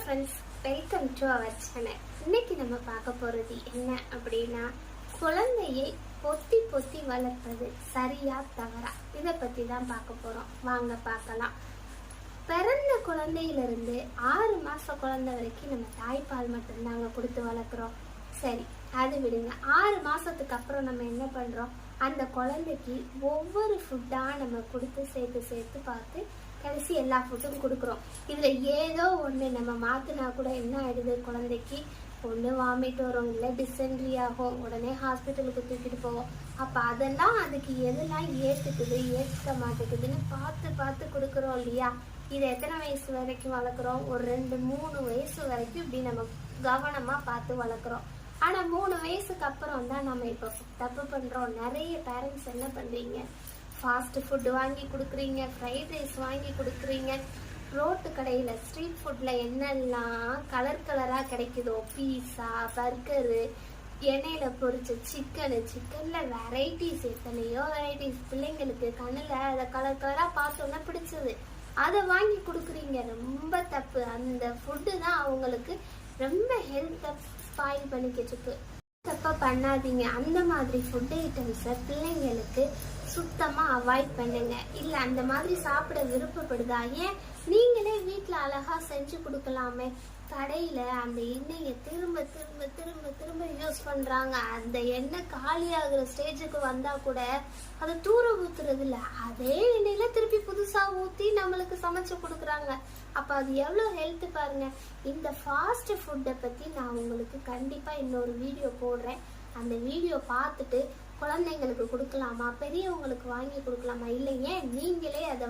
Friends, welcome to our channel. இன்னைக்கு நம்ம பார்க்க போகிறது என்ன அப்படின்னா, குழந்தையை பொத்தி பொத்தி வளர்ப்பது சரியா தவறா, இதை பற்றி தான் பார்க்க போகிறோம். வாங்க பார்க்கலாம். பிறந்த குழந்தையிலிருந்து 6 மாத குழந்தை வரைக்கும் நம்ம தாய்ப்பால் மட்டும்தாங்க கொடுத்து வளர்க்குறோம். சரி, அது விடுங்க. 6 மாதத்துக்கு அப்புறம் நம்ம என்ன பண்ணுறோம், அந்த குழந்தைக்கு ஒவ்வொரு ஃபுட்டாக நம்ம கொடுத்து சேர்த்து பார்த்து கடைசி எல்லா ஃபுட்டும் கொடுக்குறோம். இதில் ஏதோ ஒன்று நம்ம மாற்றினா கூட என்ன ஆகிடுது, குழந்தைக்கு ஒன்று வாமிட் வரும், இல்லை டிசென்ட்ரி ஆகும், உடனே ஹாஸ்பிட்டலுக்கு தூக்கிட்டு போவோம். அப்போ அதெல்லாம் அதுக்கு எதெல்லாம் ஏற்றுக்குது ஏற்க மாட்டேங்குதுன்னு பார்த்து கொடுக்குறோம் இல்லையா. இதை எத்தனை வயசு வரைக்கும் வளர்க்குறோம், ஒரு 2-3 வயசு வரைக்கும் இப்படி நம்ம கவனமாக பார்த்து வளர்க்குறோம். ஆனால் 3 வயசுக்கு அப்புறம் தான் நம்ம இப்போ தப்பு பண்ணுறோம். நிறைய பேரண்ட்ஸ் என்ன பண்ணுறீங்க, ஃபாஸ்ட் ஃபுட்டு வாங்கி கொடுக்குறீங்க, ஃப்ரைட் ரைஸ் வாங்கி கொடுக்குறீங்க. ரோட்டு கடையில் ஸ்ட்ரீட் ஃபுட்டில் என்னெல்லாம் கலராக கிடைக்குதோ, பீஸா, பர்கரு, எண்ணெயில் பொரிச்ச சிக்கனில் வெரைட்டிஸ், எத்தனையோ வெரைட்டிஸ். பிள்ளைங்களுக்கு கண்ணில் அதை கலராக பார்த்தோன்னா பிடிச்சது, அதை வாங்கி கொடுக்குறீங்க. ரொம்ப தப்பு. அந்த ஃபுட்டு தான் அவங்களுக்கு ரொம்ப ஹெல்த்தை ஸ்பாயில் பண்ணிக்கிட்டு. தப்பா பண்ணாதீங்க. அந்த மாதிரி ஃபுட் ஐட்டம்ஸை பிள்ளைங்களுக்கு சுத்தமாக அவாய்ட் பண்ணுங்க. இல்லை அந்த மாதிரி சாப்பிட விருப்பப்படுதா, ஏன் நீங்களே வீட்டில் அழகாக செஞ்சு கொடுக்கலாமே. கடையில் அந்த எண்ணெயை திரும்ப யூஸ் பண்ணுறாங்க. அந்த எண்ணெய் காலியாகிற ஸ்டேஜுக்கு வந்தால் கூட அதை தூர ஊற்றுறது இல்லை, அதே எண்ணெயில் திருப்பி புதுசாக ஊற்றி நம்மளுக்கு சமைச்சு கொடுக்குறாங்க. அப்போ அது எவ்வளோ ஹெல்த்து பாருங்கள். இந்த ஃபாஸ்ட் ஃபுட்டை பற்றி நான் உங்களுக்கு கண்டிப்பாக இன்னொரு வீடியோ போடுறேன். அந்த வீடியோ பார்த்துட்டு குழந்தைங்களுக்கு கொடுக்கலாமா, பெரியவங்களுக்கு வாங்கி கொடுக்கலாமா, இல்லைங்க நீங்களே அதை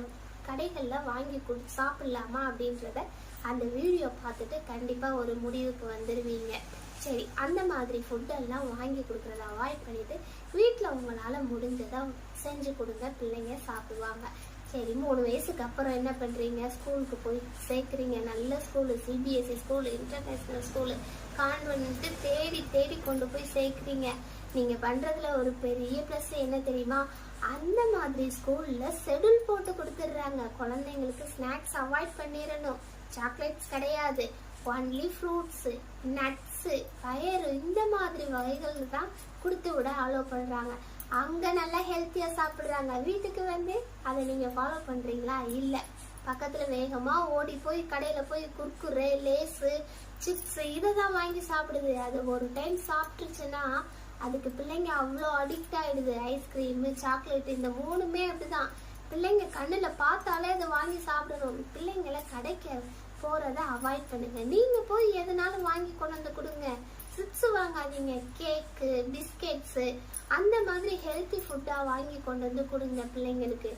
கடைகளில் வாங்கி சாப்பிடலாமா அப்படின்றத அந்த வீடியோ பார்த்துட்டு கண்டிப்பாக ஒரு முடிவுக்கு வந்துடுவீங்க. சரி, அந்த மாதிரி ஃபுட்டெல்லாம் வாங்கி கொடுக்குறத அவாய்ட் பண்ணிவிட்டு வீட்டில் உங்களால் முடிஞ்சதை செஞ்சு கொடுங்க, பிள்ளைங்க சாப்பிடுவாங்க. சரி, 3 வயசுக்கு அப்புறம் என்ன பண்ணுறீங்க, ஸ்கூலுக்கு போய் சேர்க்குறீங்க. நல்ல school, CBSE school, international school, convent தேடி கொண்டு போய் சேர்க்குறீங்க. நீங்கள் பண்ணுறதுல ஒரு பெரிய ப்ளஸ் என்ன தெரியுமா, அந்த மாதிரி ஸ்கூலில் ஷெட்யூல் போட்டு கொடுத்துட்றாங்க. குழந்தைங்களுக்கு ஸ்நாக்ஸ் அவாய்ட் பண்ணிடணும், சாக்லேட்ஸ் கிடையாது, ஒன்லி ஃப்ரூட்ஸு, நட்ஸு, பயறு, இந்த மாதிரி வகைகள் தான் கொடுத்து விட அலோவ் பண்ணுறாங்க. அங்கே நல்லா ஹெல்த்தியாக சாப்பிட்றாங்க. வீட்டுக்கு வந்து அதை நீங்கள் ஃபாலோ பண்ணுறீங்களா, இல்லை. பக்கத்தில் வேகமாக ஓடி போய் கடையில் போய் குர்குரே, லேஸு, சிப்ஸு இதை தான் வாங்கி சாப்பிடுது. அது ஒரு டைம் சாப்பிட்டுருச்சுன்னா அதுக்கு பிள்ளைங்க அவ்வளோ அடிக்ட் ஆகிடுது. ஐஸ்கிரீமு, சாக்லேட்டு, இந்த 3மே அப்படிதான். பிள்ளைங்க கண்ணில் பார்த்தாலே அதை வாங்கி சாப்பிடணும். பிள்ளைங்களை கடைக்கு போகிறத அவாய்ட் பண்ணுங்க. நீங்கள் போய் எதனாலும் வாங்கி கொண்டு வந்து கொடுங்க. சிப்ஸ் வாங்காதீங்க, கேக்கு, பிஸ்கெட்ஸு, அந்த மாதிரி ஹெல்த்தி ஃபுட்டாக வாங்கி கொண்டு வந்து கொடுங்க பிள்ளைங்களுக்கு.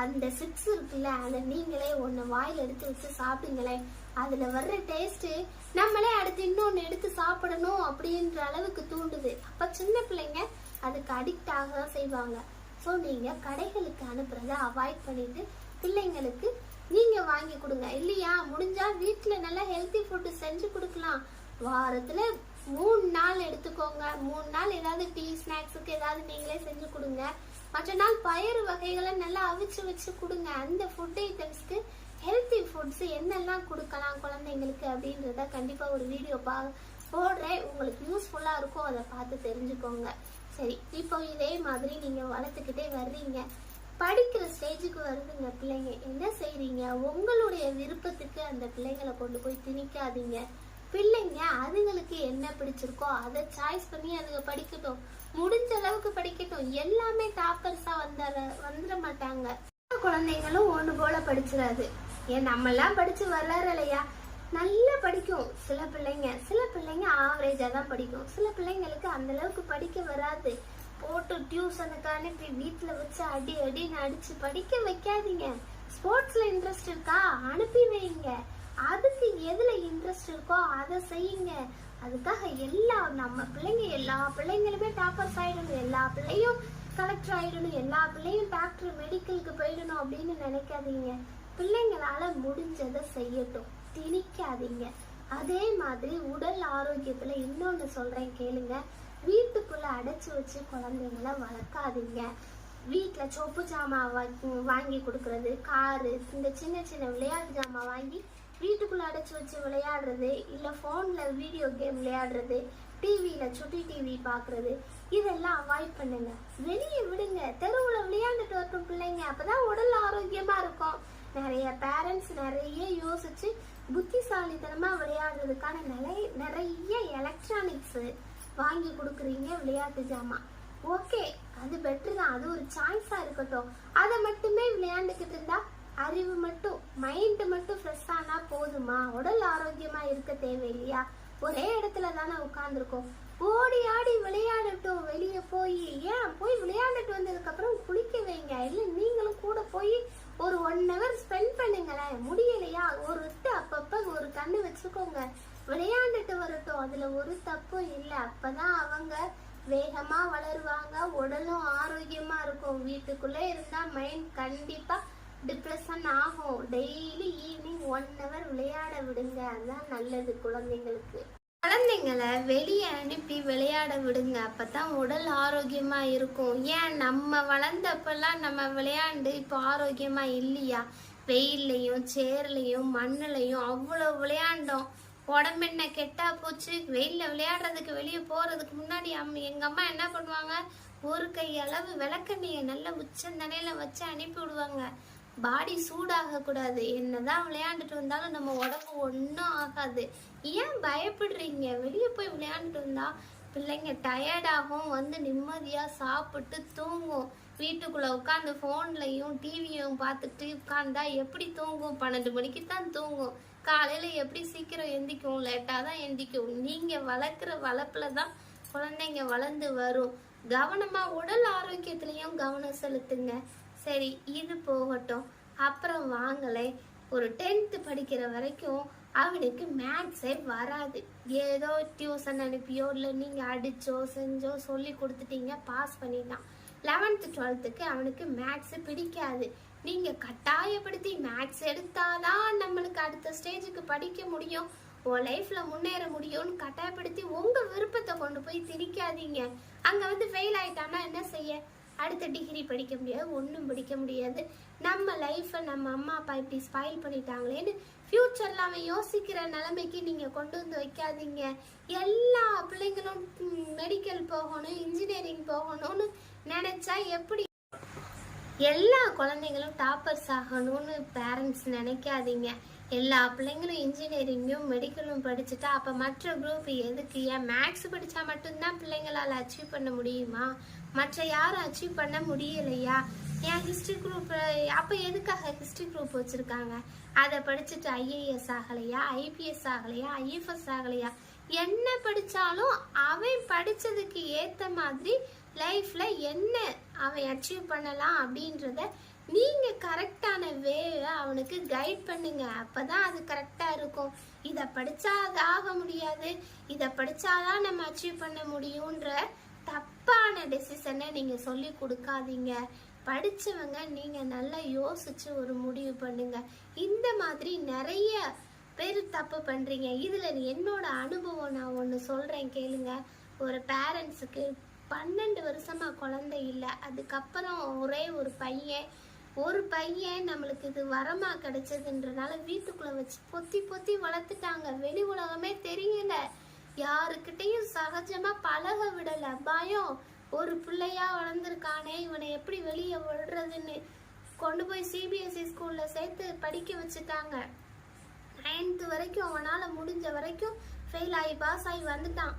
அந்த சிப்ஸ் இருக்குல்ல, அதை நீங்களே ஒன்று வாயில் எடுத்து வச்சு சாப்பிடுங்களேன். அதில் வர்ற டேஸ்ட்டு நம்மளே அடுத்து இன்னொன்று எடுத்து சாப்பிடணும் அப்படின்ற அளவுக்கு தூண்டுது. அப்போ சின்ன பிள்ளைங்க அதுக்கு அடிக்ட் ஆக செய்வாங்க. ஸோ நீங்கள் கடைகளுக்கு அனுப்புறத அவாய்ட் பண்ணிட்டு பிள்ளைங்களுக்கு நீங்கள் வாங்கி கொடுங்க. இல்லையா, முடிஞ்சால் வீட்டில் நல்லா ஹெல்த்தி ஃபுட்டு செஞ்சு கொடுக்கலாம். வாரத்தில் 3 நாள் எடுத்துக்கோங்க. 3 நாள் ஏதாவது டீ ஸ்நாக்ஸுக்கு ஏதாவது நீங்களே செஞ்சு கொடுங்க. மற்ற நாள் பயறு வகைகளை நல்லா அவிச்சு வச்சு கொடுங்க. அந்த ஃபுட் ஐட்டம்ஸ்க்கு ஹெல்த்தி ஃபுட்ஸ் என்னெல்லாம் கொடுக்கலாம் குழந்தைங்களுக்கு அப்படின்றத கண்டிப்பாக ஒரு வீடியோ போடுறேன். உங்களுக்கு யூஸ்ஃபுல்லாக இருக்கும், அதை பார்த்து தெரிஞ்சுக்கோங்க. சரி, இப்போ இதே மாதிரி நீங்கள் வளர்த்துக்கிட்டே வர்றீங்க, படிக்கிற ஸ்டேஜுக்கு வருதுங்க பிள்ளைங்க, என்ன செய்றீங்க, உங்களுடைய விருப்பத்துக்கு அந்த பிள்ளைங்களை கொண்டு போய் திணிக்காதீங்க. பிள்ளைங்க அதுங்களுக்கு என்ன பிடிச்சிருக்கோ அதை சாய்ஸ் பண்ணி அதுங்க படிக்கட்டும், முடிஞ்ச அளவுக்கு படிக்கட்டும். எல்லாமே டாப்பர்ஸா வந்துட மாட்டாங்க. குழந்தைங்களும் ஒன்று போல படிச்சிடாது. ஏன் நம்மெல்லாம் படிச்சு வளரலையா, நல்லா படிக்கும் சில பிள்ளைங்க ஆவரேஜா தான் படிக்கும். சில பிள்ளைங்களுக்கு அந்த அளவுக்கு படிக்க வராது. போட்டு டியூஷனுக்கு அனுப்பி வீட்டில் வச்சு அடின்னு அடிச்சு படிக்க வைக்காதீங்க. ஸ்போர்ட்ஸ்ல இன்ட்ரெஸ்ட் இருக்கா, அனுப்பி வைங்க. அதுக்கு எதுல இன்ட்ரெஸ்ட் இருக்கோ அதை செய்யுங்க. அதுக்காக நம்ம பிள்ளைங்க எல்லா பிள்ளைங்களுமே டாப்பர்ஸ் ஆயிடணும், எல்லா பிள்ளையும் கலெக்டர் ஆயிடணும், எல்லா பிள்ளையும் டாக்டர், மெடிக்கலுக்கு போயிடணும் அப்படின்னு நினைக்காதீங்க. பிள்ளைங்களால முடிஞ்சதை செய்யட்டும், திணிக்காதீங்க. அதே மாதிரி உடல் ஆரோக்கியத்துல இன்னொன்னு சொல்றேன் கேளுங்க. வீட்டுக்குள்ள அடைச்சு வச்சு குழந்தைங்களை வளர்க்காதீங்க. வீட்டில் சொப்பு ஜாமான் வாங்கி கொடுக்கறது, காரு, இந்த சின்ன விளையாட்டு ஜாமான் வாங்கி வீட்டுக்குள்ள அடைச்சி வச்சு விளையாடுறது, இல்லை ஃபோனில் வீடியோ கேம் விளையாடுறது, டிவியில் சுட்டி டிவி பார்க்குறது, இதெல்லாம் அவாய்ட் பண்ணுங்க. வெளியே விடுங்க, தெருவில் விளையாண்டுட்டு வரட்டும் பிள்ளைங்க, அப்பதான் உடல் ஆரோக்கியமாக இருக்கும். நிறைய பேரண்ட்ஸ் நிறைய யோசிச்சு புத்திசாலித்தனமாக விளையாடுறதுக்கான நிறைய எலக்ட்ரானிக்ஸ் வாங்கி கொடுக்குறீங்க, விளையாட்டு ஜாமான். ஓகே, அது பெட்டர் தான், அது ஒரு சாய்ஸாக இருக்கட்டும். அதை மட்டுமே விளையாண்டுக்கிட்டு இருந்தா அறிவு மட்டும், மைண்ட் மட்டும் ஃப்ரெஷ் ஆனா போதுமா? உடல் ஆரோக்கியமா இருக்க தேவையில்லையா? ஒரே இடத்துல தானே உட்காந்துருக்கோம். ஓடி ஆடி விளையாடட்டும், வெளியே போய். ஏன் போய் விளையாண்டுட்டு வந்ததுக்கு அப்புறம் குளிக்க வைங்க, இல்லை நீங்களும் கூட போய் ஒரு 1 hour ஸ்பெண்ட் பண்ணுங்களேன். முடியலையா, ஒரு விட்டு அப்பப்ப ஒரு கண்ணு வச்சுக்கோங்க, விளையாண்டுட்டு வரட்டும். அதுல ஒரு தப்பும் இல்லை. அப்பதான் அவங்க வேகமா வளருவாங்க, உடலும் ஆரோக்கியமா இருக்கும். வீட்டுக்குள்ளே இருந்தா மைண்ட் கண்டிப்பா டிப்ரெஷன் ஆகும். டெய்லி ஈவினிங் 1 hour விளையாட விடுங்க, அதுதான் நல்லது குழந்தைங்களுக்கு. குழந்தைங்களை வெளியே அனுப்பி விளையாட விடுங்க, அப்பதான் உடல் ஆரோக்கியமா இருக்கும். ஏன் நம்ம வளர்ந்தப்பெல்லாம் நம்ம விளையாண்டு இப்போ ஆரோக்கியமா இல்லையா? வெயில்லையும் சேர்லையும் மண்ணுலையும் அவ்வளோ விளையாண்டோம். உடம்பு என்ன கெட்டா போச்சு? வெயில்ல விளையாடுறதுக்கு வெளியே போறதுக்கு முன்னாடி எங்க அம்மா என்ன பண்ணுவாங்க, ஒரு கை அளவு விளக்கெண்ணையை நல்ல உச்சந்தனையில வச்சு அனுப்பி விடுவாங்க. பாடி சூடாக கூடாது. என்னதான் விளையாண்டுட்டு வந்தாலும் நம்ம உடம்பு ஒன்றும் ஆகாது. ஏன் பயப்படுறீங்க? வெளியே போய் விளையாண்டுட்டு வந்தா பிள்ளைங்க டயர்டாகும், வந்து நிம்மதியா சாப்பிட்டு தூங்கும். வீட்டுக்குள்ள உட்காந்து போன்லையும் டிவியும் பார்த்துட்டு உட்காந்தா எப்படி தூங்கும்? 12 மணிக்கு தான் தூங்கும். காலையில எப்படி சீக்கிரம் எந்திக்கும்? லேட்டா தான் எந்திக்கும். நீங்க வளர்க்குற வளர்ப்புல தான் குழந்தைங்க வளர்ந்து வரும். கவனமா உடல் ஆரோக்கியத்திலையும் கவனம் செலுத்துங்க. சரி, இது போகட்டும். அப்புறம் வாங்களே, ஒரு 10th படிக்கிற வரைக்கும் அவனுக்கு மேத்ஸே வராது. ஏதோ டியூஷன் அனுப்பியோ இல்லை நீங்க அடிச்சோ செஞ்சோ சொல்லி கொடுத்துட்டீங்க, பாஸ் பண்ணிட்டான். 11th 12th அவனுக்கு மேத்ஸ் பிடிக்காது. நீங்க கட்டாயப்படுத்தி மேத்ஸ் எடுத்தாதான் நம்மளுக்கு அடுத்த ஸ்டேஜுக்கு படிக்க முடியும், உன் லைஃப்ல முன்னேற முடியும்னு கட்டாயப்படுத்தி உங்க விருப்பத்தை கொண்டு போய் திணிக்காதீங்க. அங்க வந்து ஃபெயில் ஆயிட்டான்னா என்ன செய்ய? அடுத்த டிகிரி படிக்க முடியாது, ஒன்றும் படிக்க முடியாது. நம்ம லைஃப்பை நம்ம அம்மா அப்பா இப்படி ஸ்பாயில் பண்ணிட்டாங்களேன்னு ஃப்யூச்சரில் அவன் யோசிக்கிற நிலைமைக்கு நீங்கள் கொண்டு வந்து வைக்காதீங்க. எல்லா பிள்ளைங்களும் மெடிக்கல் போகணும், இன்ஜினியரிங் போகணும்னு நினச்சா எப்படி? எல்லா குழந்தைங்களும் டாப்பர்ஸ் ஆகணும்னு பேரண்ட்ஸ் நினைக்காதீங்க. எல்லா பிள்ளைங்களும் இன்ஜினியரிங்கும் மெடிக்கலும் படிச்சுட்டா அப்போ மற்ற குரூப் எதுக்கு? ஏன் மேக்ஸ் படித்தா மட்டும்தான் பிள்ளைங்களால் அச்சீவ் பண்ண முடியுமா? மற்ற யாரும் அச்சீவ் பண்ண முடியலையா? ஏன் ஹிஸ்ட்ரி குரூப் அப்போ எதுக்காக ஹிஸ்ட்ரி குரூப் வச்சுருக்காங்க? அதை படிச்சுட்டு ஐஏஎஸ் ஆகலையா, ஐபிஎஸ் ஆகலையா, ஐஎஃப்எஸ் ஆகலையா? என்ன படித்தாலும் அவன் படித்ததுக்கு ஏற்ற மாதிரி லைஃப்பில் என்ன அவன் அச்சீவ் பண்ணலாம் அப்படின்றத நீங்கள் கரெக்டான வேவை அவனுக்கு கைட் பண்ணுங்க. அப்போதான் அது கரெக்டாக இருக்கும். இதை படித்தா அது ஆக முடியாது, இதை படித்தாதான் நம்ம அச்சீவ் பண்ண முடியுன்ற தப்பான டெசிஷனை நீங்கள் சொல்லி கொடுக்காதீங்க. படித்தவங்க நீங்கள் நல்லா யோசிச்சு ஒரு முடிவு பண்ணுங்க. இந்த மாதிரி நிறைய பேர் தப்பு பண்ணுறீங்க. இதில் என்னோட அனுபவம் நான் ஒன்று சொல்கிறேன் கேளுங்க. ஒரு பேரண்ட்ஸுக்கு 12 வருஷமா குழந்தை இல்லை, அதுக்கப்புறம் ஒரே ஒரு பையன் நம்மளுக்கு இது வரமா கிடைச்சதுன்றனால வீட்டுக்குள்ள வச்சு பொத்தி பொத்தி வளர்த்துட்டாங்க. வெளி உலகமே தெரியல, யாருக்கிட்டையும் சகஜமா பழக விடல. பயம், ஒரு பிள்ளையா வளர்ந்துருக்கானே, இவனை எப்படி வெளியே விடுறதுன்னு கொண்டு போய் சிபிஎஸ்இ ஸ்கூல்ல சேர்த்து படிக்க வச்சுட்டாங்க. 9th வரைக்கும் அவனால முடிஞ்ச வரைக்கும் ஃபெயில் ஆகி பாஸ் ஆகி வந்துட்டான்.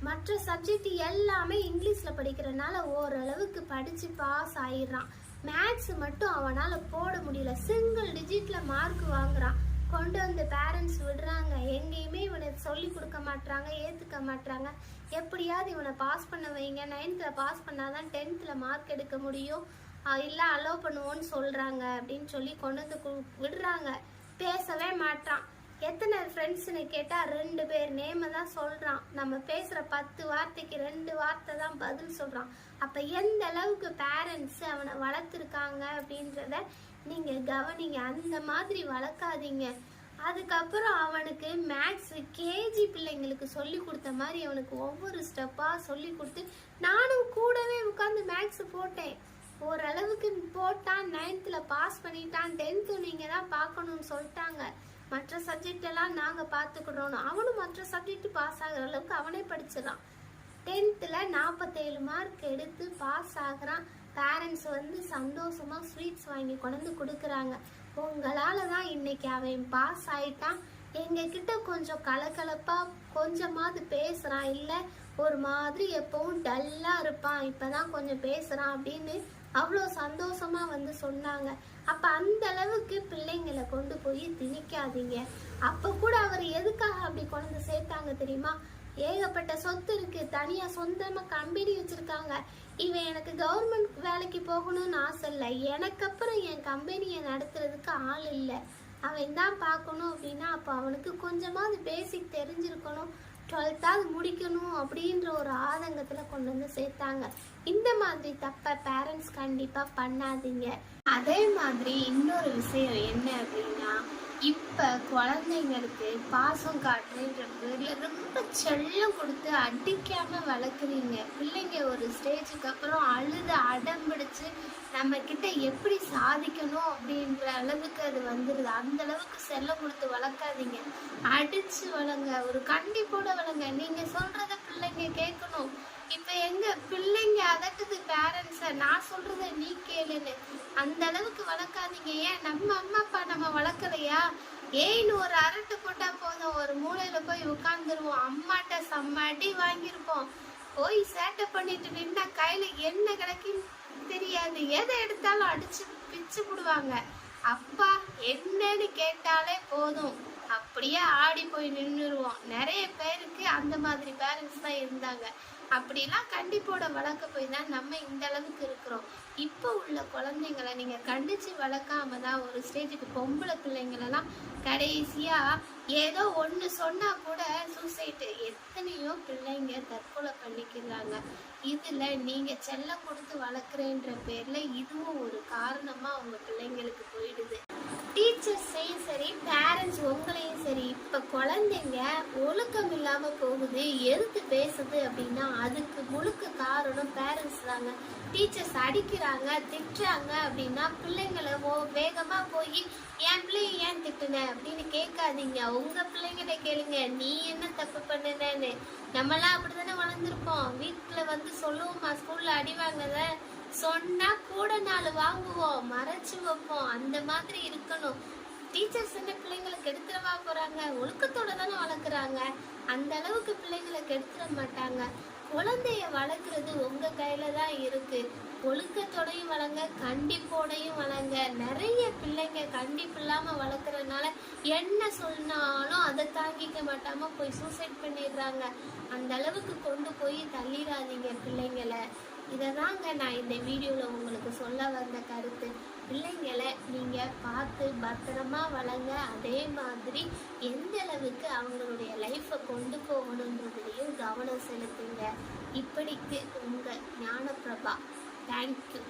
மற்ற சப்ஜெக்ட் எல்லாமே இங்கிலீஷ்ல படிக்கிறனால ஓரளவுக்கு படிச்சு பாஸ் ஆயிடுறான். மேத்ஸ் மட்டும் அவனால போட முடியல, சிங்கிள் டிஜிட்ல மார்க் வாங்குறான். கொண்டு வந்து பேரண்ட்ஸ் விடுறாங்க, எங்கேயுமே இவனை சொல்லி கொடுக்க மாட்டாங்க, ஏத்துக்க மாட்டாங்க. எப்படியாவது இவனை பாஸ் பண்ண வைங்க, 9th பாஸ் பண்ணாதான் 10th மார்க் எடுக்க முடியும், இல்லை அலோவ் பண்ணுவோன்னு சொல்றாங்க அப்படின்னு சொல்லி கொண்டு வந்து விடுறாங்க. பேசவே மாட்டான். எத்தனை ஃப்ரெண்ட்ஸ்னு கேட்டால் 2 பேர் நேமை தான் சொல்கிறான். நம்ம பேசுகிற 10 வார்த்தைக்கு 2 வார்த்தை தான் பதில் சொல்கிறான். அப்போ எந்த அளவுக்கு பேரண்ட்ஸ் அவனை வளர்த்துருக்காங்க அப்படின்றத நீங்கள் கவனிங்க. அந்த மாதிரி வளர்க்காதீங்க. அதுக்கப்புறம் அவனுக்கு மேக்ஸ் கேஜி பிள்ளைங்களுக்கு சொல்லி கொடுத்த மாதிரி அவனுக்கு ஒவ்வொரு ஸ்டெப்பாக சொல்லி கொடுத்து நானும் கூடவே உட்காந்து மேக்ஸ் போட்டேன். ஓரளவுக்கு போட்டான், 9th பாஸ் பண்ணிட்டான். 10th நீங்கள் தான் பார்க்கணும்னு சொல்லிட்டாங்க. மற்ற சப்ஜெக்ட் எல்லாம் நாங்க பாத்துக்கிறோம். அவனும் மற்ற சப்ஜெக்ட் பாஸ் ஆகுற அளவுக்கு அவனே படிச்சிடறான். 10th 47 மார்க் எடுத்து பாஸ் ஆகுறான். பேரண்ட்ஸ் வந்து சந்தோஷமா ஸ்வீட்ஸ் வாங்கி கொண்டு கொடுக்குறாங்க. உங்களால தான் இன்னைக்கு அவன் பாஸ் ஆயிட்டான். எங்க கிட்ட கொஞ்சம் கலகலப்பா கொஞ்சமாவது பேசுறான், இல்ல ஒரு மாதிரி எப்பவும் டல்லா இருப்பான், இப்பதான் கொஞ்சம் பேசுறான் அப்படின்னு அவ்வளோ சந்தோஷமா வந்து சொன்னாங்க. அப்ப அந்த அளவுக்கு பிள்ளைங்களை கொண்டு போய் திணிக்காதீங்க. அப்ப கூட அவர் எதுக்காக அப்படி கொண்டு சேர்த்தாங்க தெரியுமா? ஏகப்பட்ட சொத்து இருக்கு, தனியா சொந்தமா கம்பெனி வச்சிருக்காங்க. இவன் எனக்கு கவர்மெண்ட் வேலைக்கு போகணும்னு ஆசை இல்லை, எனக்கு அப்புறம் என் கம்பெனியை நடத்துறதுக்கு ஆள் இல்லை, அவன் தான் பார்க்கணும் அப்படின்னா அப்போ அவனுக்கு கொஞ்சமாவது பேசிக் தெரிஞ்சிருக்கணும், 12th முடிக்கணும் அப்படின்ற ஒரு ஆதங்கத்தில் கொண்டு வந்து சேர்த்தாங்க. இந்த மாதிரி தப்பை பேரண்ட்ஸ் கண்டிப்பாக பண்ணாதீங்க. அதே மாதிரி இன்னொரு விஷயம் என்ன அப்படின்னா, இப்போ குழந்தைங்களுக்கு பாசம் காட்டுன்ற பேரில் ரொம்ப செல்லம் கொடுத்து அடிக்காமல் வளர்க்குறீங்க. பிள்ளைங்க ஒரு ஸ்டேஜுக்கு அப்புறம் அழுது அடம் பிடிச்சு நம்ம கிட்ட எப்படி சாதிக்கணும் அப்படின்ற அளவுக்கு அது வந்துடுது. அந்த அளவுக்கு செல்லம் கொடுத்து வளர்க்காதீங்க, அடிச்சு வளங்க, ஒரு கண்டிப்போட வளங்க. நீங்க சொல்றத பிள்ளைங்க கேட்கணும். இப்ப எங்க பிள்ளைங்க அதட்டுது பேரண்ட்ஸ, நான் சொல்றத நீ கேளுன்னு. அந்த அளவுக்கு வளர்க்காதீங்க. ஏன் நம்ம அம்மா அப்பா நம்ம வளர்க்கலையா? ஏன்னு ஒரு அரட்டு போட்டா போதும், ஒரு மூலையில போய் உட்கார்ந்துருவோம். அம்மாட்ட செம்மடி வாங்கியிருப்போம். போய் சேட்டை பண்ணிட்டு நின்னா கையில என்ன கிடைக்குன்னு தெரியாது, எதை எடுத்தாலும் அடிச்சு பிச்சு விடுவாங்க. அப்பா என்னன்னு கேட்டாலே போதும், அப்படியே ஆடி போய் நின்றுருவோம். நிறைய பேருக்கு அந்த மாதிரி பேரண்ட்ஸ் தான் இருந்தாங்க. அப்படிலாம் கண்டிப்போட வளர்க்க போய் தான் நம்ம இந்த அளவுக்கு இருக்கிறோம். இப்போ உள்ள குழந்தைங்களை நீங்க கண்டிச்சு வளர்க்காம தான் ஒரு ஸ்டேஜுக்கு பொம்பளை பிள்ளைங்களெல்லாம் கடைசியா ஏதோ ஒன்று சொன்னா கூட சூசைட்டு, எத்தனையோ பிள்ளைங்க தற்கொலை பண்ணிக்கிறாங்க. இதுல நீங்க செல்லம் கொடுத்து வளர்க்குறேன்ற பேர்ல இதுவும் ஒரு காரணமா உங்க பிள்ளைங்களுக்கு போயிடுது. டீச்சர்ஸையும் சரி பேரண்ட்ஸ் உங்களையும் சரி, இப்போ குழந்தைங்க ஒழுக்கம் இல்லாமல் போகுது, எதுக்கு பேசுது அப்படின்னா அதுக்கு முழுக்க காரணம் பேரண்ட்ஸ் தாங்க. டீச்சர்ஸ் அடிக்கிறாங்க திட்டுறாங்க அப்படின்னா பிள்ளைங்களை வேகமாக போய் என் பிள்ளைய ஏன் திட்டுன அப்படின்னு கேட்காதீங்க. உங்கள் பிள்ளைங்கிட்ட கேளுங்க, நீ என்ன தப்பு பண்ணுனேன்னு. நம்மளாம் அப்படி தானே வளர்ந்துருப்போம். வீட்டில் வந்து சொல்லுவோமா, ஸ்கூலில் அடி வாங்கினத சொன்னா கூட 4 வாங்குவோம், மறைச்சு வைப்போம். அந்த மாதிரி இருக்கணும். டீச்சர்ஸ் என்ன பிள்ளைங்களை கெடுத்துடவா போறாங்க? ஒழுக்கத்தோட தானே வளர்க்குறாங்க. அந்த அளவுக்கு பிள்ளைங்களை கெடுத்துட மாட்டாங்க. குழந்தைய வளர்க்குறது உங்க கையில தான் இருக்கு. ஒழுக்கத்தோடையும் வளங்க, கண்டிப்போடையும் வளங்க. நிறைய பிள்ளைங்க கண்டிப்பு இல்லாம வளர்க்கறதுனால என்ன சொன்னாலும் அதை தாங்கிக்க மாட்டாம போய் சூசைட் பண்ணிடுறாங்க. அந்த அளவுக்கு கொண்டு போய் தள்ளிடாதீங்க பிள்ளைங்களை. இதைதாங்க நான் இந்த வீடியோவில் உங்களுக்கு சொல்ல வந்த கருத்து. பிள்ளைங்களை நீங்கள் பார்த்து பத்திரமா வளங்க. அதே மாதிரி எந்த அளவுக்கு அவங்களுடைய லைஃப்பை கொண்டு போகணுன்றதுலையும் கவனம் செலுத்துங்க. இப்படிக்கு உங்கள் ஞானப்பிரபா. தேங்க்யூ.